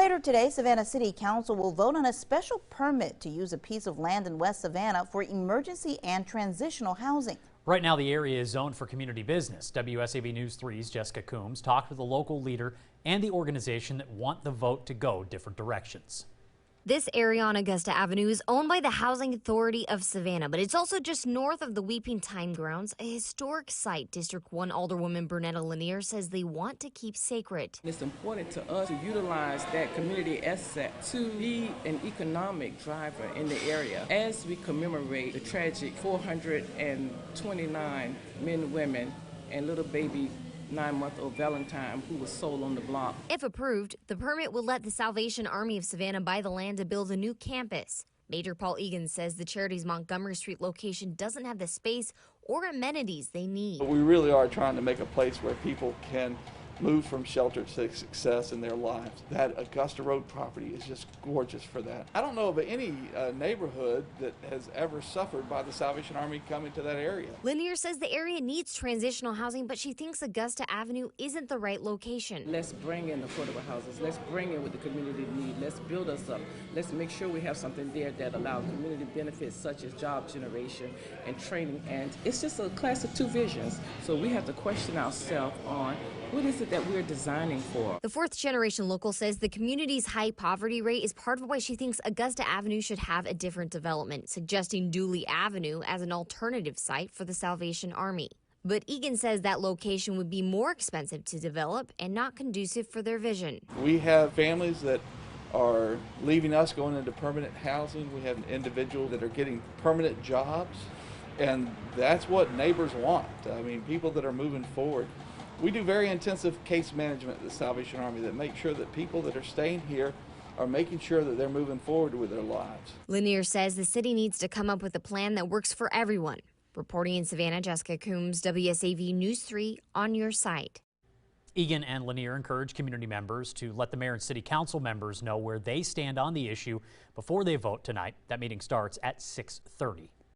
Later today, Savannah City Council will vote on a special permit to use a piece of land in West Savannah for emergency and transitional housing. Right now, the area is zoned for community business. WSAV News 3's Jessica Coombs talked with the local leader and the organization that want the vote to go different directions. This area on Augusta Avenue is owned by the Housing Authority of Savannah, but it's also just north of the Weeping Time Grounds, a historic site District 1 Alderwoman Bernetta Lanier says they want to keep sacred. It's important to us to utilize that community asset to be an economic driver in the area as we commemorate the tragic 429 men, women, and little baby 9-month-old Valentine who was sold on the block. If approved, the permit will let the Salvation Army of Savannah buy the land to build a new campus. Major Paul Egan says the charity's Montgomery Street location doesn't have the space or amenities they need. We really are trying to make a place where people can move from shelter to success in their lives. That Augusta Road property is just gorgeous for that. I don't know of any neighborhood that has ever suffered by the Salvation Army coming to that area. Lanier says the area needs transitional housing, but she thinks Augusta Avenue isn't the right location. Let's bring in affordable houses. Let's bring in what the community needs. Let's build us up. Let's make sure we have something there that allows community benefits such as job generation and training. And it's just a class of two visions. So we have to question ourselves on what is it that we're designing for. The fourth generation local says the community's high poverty rate is part of why she thinks Augusta Avenue should have a different development, suggesting Dooley Avenue as an alternative site for the Salvation Army. But Egan says that location would be more expensive to develop and not conducive for their vision. We have families that are leaving us, going into permanent housing. We have individuals that are getting permanent jobs, and that's what neighbors want. I mean, people that are moving forward. We do very intensive case management at the Salvation Army that make sure that people that are staying here are making sure that they're moving forward with their lives. Lanier says the city needs to come up with a plan that works for everyone. Reporting in Savannah, Jessica Coombs, WSAV News 3 on your site. Egan and Lanier encourage community members to let the mayor and city council members know where they stand on the issue before they vote tonight. That meeting starts at 6:30.